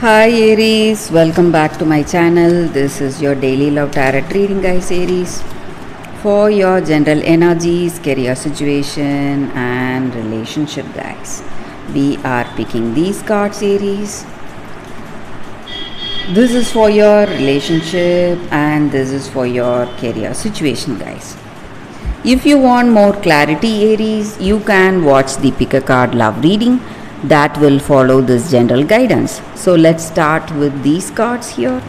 Hi Aries, welcome back to my channel. This is your daily love tarot reading, guys. Aries, for your general energies, career situation, and relationship, guys. We are picking these cards, Aries. This is for your relationship and this is for your career situation, guys. If you want more clarity, Aries, you can watch the pick a card love reading that will follow this general guidance. So let's start with these cards here.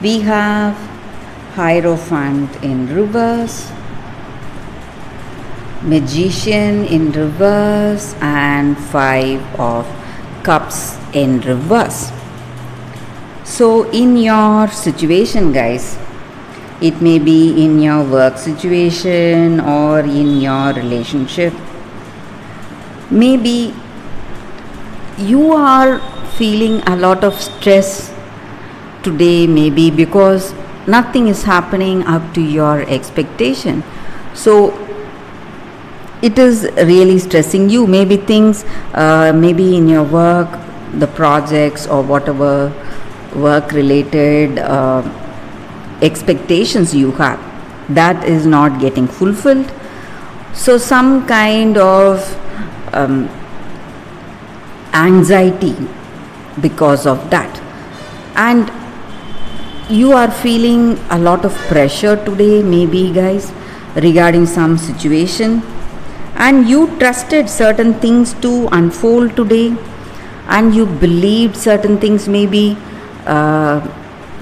We have Hierophant in reverse, Magician in reverse, and Five of Cups in reverse. So in your situation, guys, it may be in your work situation or in your relationship, maybe you are feeling a lot of stress today, maybe because nothing is happening up to your expectation. So it is really stressing you. Maybe things, maybe in your work, the projects or whatever work related expectations you have, that is not getting fulfilled. So some kind of anxiety because of that, and you are feeling a lot of pressure today, maybe, guys, regarding some situation, and you trusted certain things to unfold today, and you believed certain things. Maybe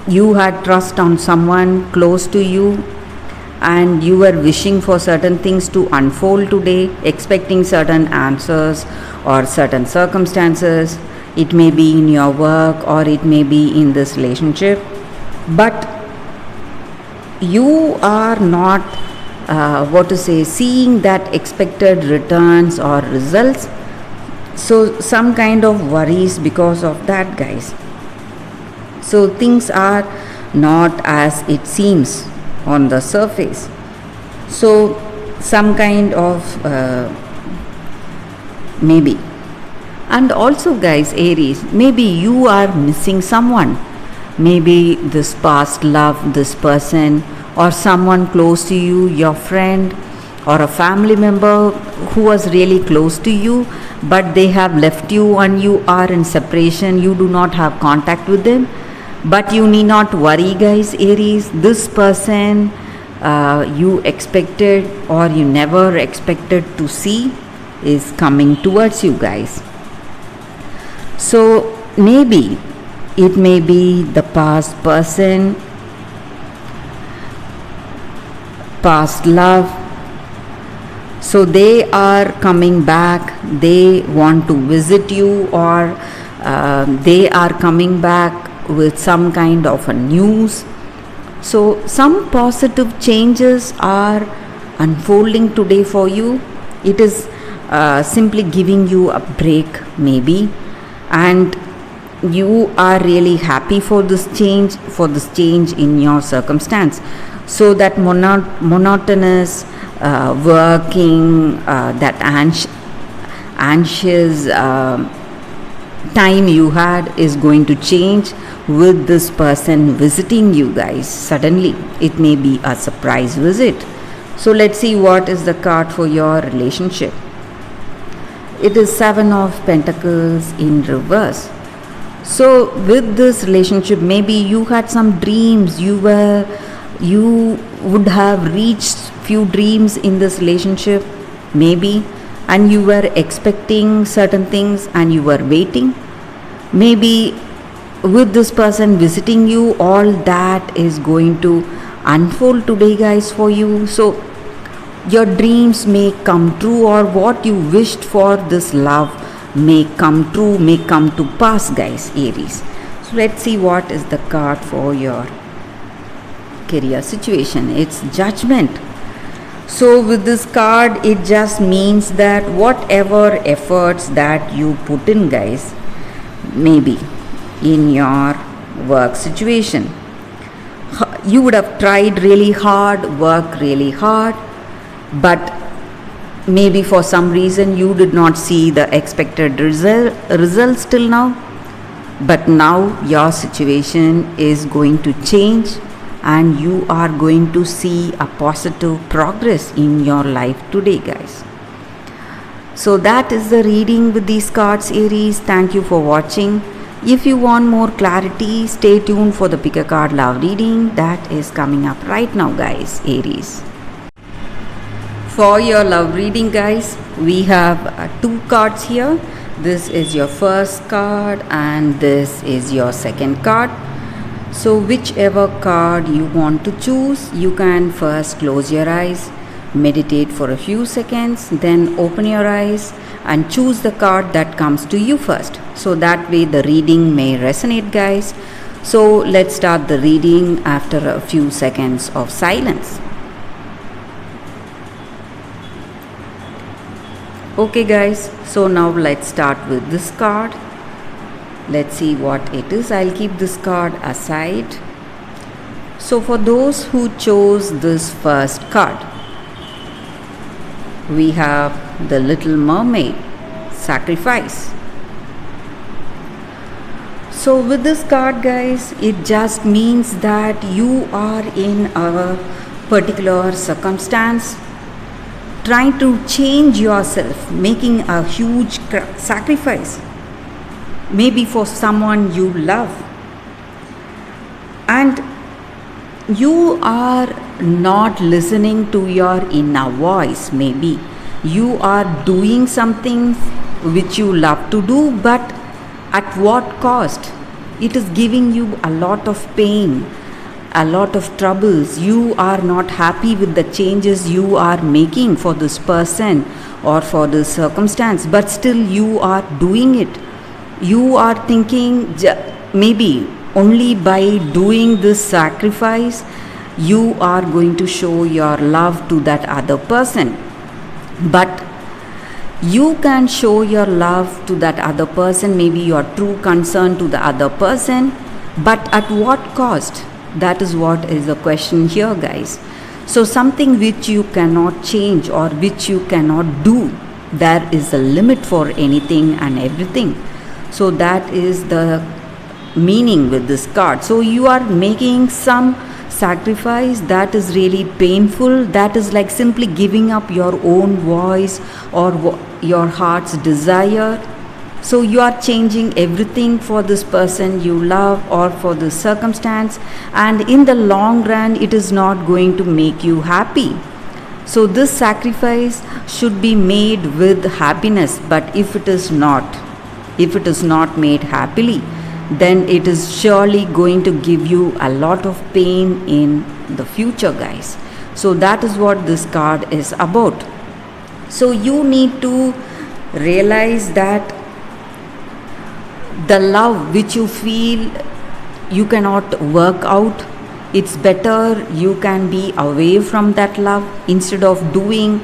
you had trust on someone close to you, and you were wishing for certain things to unfold today, expecting certain answers or certain circumstances. It may be in your work or it may be in this relationship, but you are not seeing that expected returns or results. So some kind of worries because of that, guys. So things are not as it seems on the surface. So some kind of maybe. And also, guys, Aries, maybe you are missing someone. Maybe this past love, this person, or someone close to you, your friend or a family member who was really close to you, but they have left you and you are in separation. You do not have contact with them. But you need not worry, guys, Aries. This person you expected or you never expected to see is coming towards you, guys. So maybe it may be the past person, past love. So they are coming back. They want to visit you, or they are coming back with some kind of a news. So some positive changes are unfolding today for you. It is simply giving you a break, maybe, and you are really happy for this change in your circumstance. So that monotonous working, that anxious time you had is going to change with this person visiting you, guys. Suddenly it may be a surprise visit. So let's see what is the card for your relationship. It is Seven of Pentacles in reverse. So with this relationship, maybe you had some dreams. You would have reached few dreams in this relationship, maybe, and you were expecting certain things and you were waiting. Maybe with this person visiting you, all that is going to unfold today, guys, for you. So your dreams may come true, or what you wished for, this love may come true, may come to pass, guys, Aries. So let's see what is the card for your career situation. It's Judgment. So with this card, it just means that whatever efforts that you put in, guys, maybe in your work situation, you would have tried really hard, worked really hard, but maybe for some reason you did not see the expected results till now. But now your situation is going to change and you are going to see a positive progress in your life today, guys. So that is the reading with these cards, Aries. Thank you for watching. If you want more clarity, stay tuned for the pick a card love reading that is coming up right now, guys, Aries. For your love reading, guys, we have two cards here. This is your first card and this is your second card. So whichever card you want to choose, you can first close your eyes, meditate for a few seconds, then open your eyes and choose the card that comes to you first. So that way the reading may resonate, guys. So let's start the reading after a few seconds of silence. Okay, guys, so now let's start with this card. Let's see what it is. I'll keep this card aside. So for those who chose this first card, we have the Little Mermaid, sacrifice. So with this card, guys, it just means that you are in a particular circumstance, trying to change yourself, making a huge sacrifice, maybe for someone you love, and you are not listening to your inner voice. Maybe you are doing something which you love to do, but at what cost? It is giving you a lot of pain, a lot of troubles. You are not happy with the changes you are making for this person or for this circumstance, but still you are doing it. You are thinking maybe only by doing this sacrifice you are going to show your love to that other person. But you can show your love to that other person, maybe your true concern to the other person, but at what cost? That is what is the question here, guys. So something which you cannot change or which you cannot do, there is a limit for anything and everything. So that is the meaning with this card. So you are making some sacrifice that is really painful, that is like simply giving up your own voice or your heart's desire. So you are changing everything for this person you love or for this circumstance, and in the long run it is not going to make you happy. So this sacrifice should be made with happiness, but if it is not made happily, then it is surely going to give you a lot of pain in the future, guys. So that is what this card is about. So you need to realize that the love which you feel you cannot work out, it's better you can be away from that love instead of doing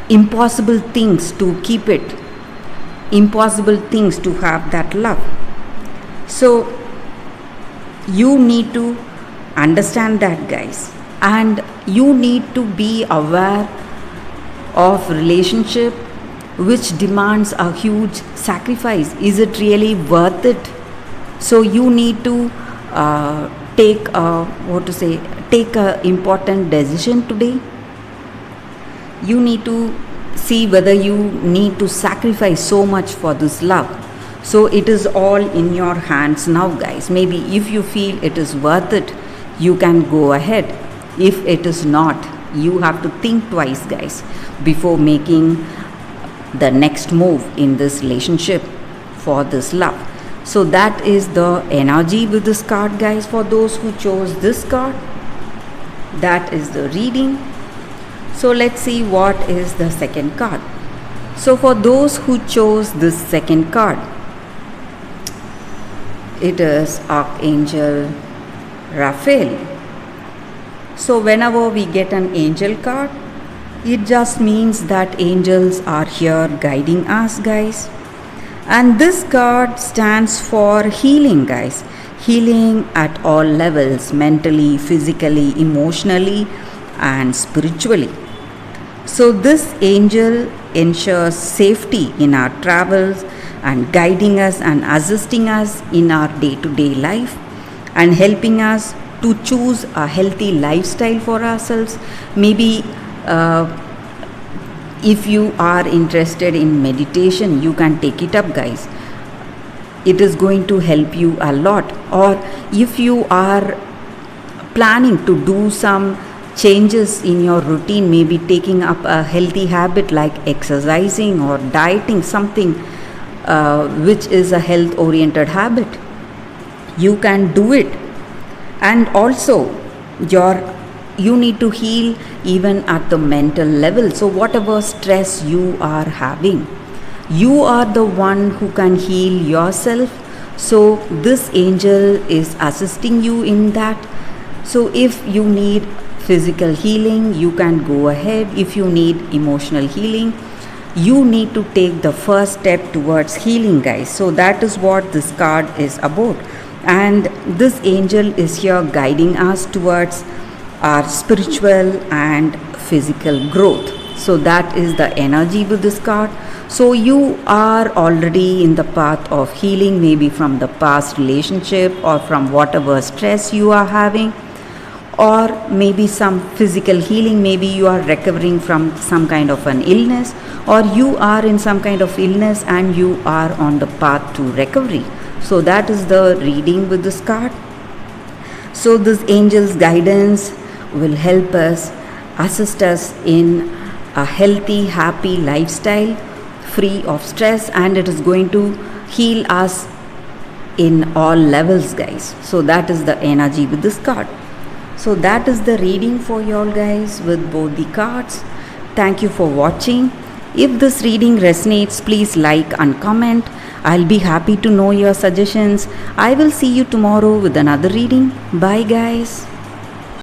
impossible things to keep it, impossible things to have that love. So you need to understand that, guys, and you need to be aware of relationship which demands a huge sacrifice. Is it really worth it? So you need to take a important decision today. You need to see whether you need to sacrifice so much for this love. So it is all in your hands now, guys. Maybe if you feel it is worth it, you can go ahead. If it is not, you have to think twice, guys, before making the next move in this relationship for this love. So that is the energy with this card, guys, for those who chose this card. That is the reading. So let's see what is the second card. So for those who chose this second card, it is Archangel Raphael. So whenever we get an angel card, it just means that angels are here guiding us, guys. And this card stands for healing, guys. Healing at all levels, mentally, physically, emotionally, and spiritually. So this angel ensures safety in our travels and guiding us and assisting us in our day to day life and helping us to choose a healthy lifestyle for ourselves. Maybe if you are interested in meditation, you can take it up, guys. It is going to help you a lot. Or if you are planning to do some changes in your routine, maybe taking up a healthy habit like exercising or dieting, something which is a health oriented habit, you can do it. And also you need to heal even at the mental level. So whatever stress you are having, you are the one who can heal yourself. So this angel is assisting you in that. So if you need physical healing, you can go ahead. If you need emotional healing, you need to take the first step towards healing, guys. So that is what this card is about. And this angel is here guiding us towards our spiritual and physical growth. So that is the energy with this card. So you are already in the path of healing, maybe from the past relationship or from whatever stress you are having, or maybe some physical healing. Maybe you are recovering from some kind of an illness, or you are in some kind of illness and you are on the path to recovery. So that is the reading with this card. So this angel's guidance will help us, assist us in a healthy, happy lifestyle free of stress, and it is going to heal us in all levels, guys. So that is the energy with this card. So that is the reading for you all, guys, with both the cards. Thank you for watching. If this reading resonates, please like and comment. I'll be happy to know your suggestions. I will see you tomorrow with another reading. Bye, guys.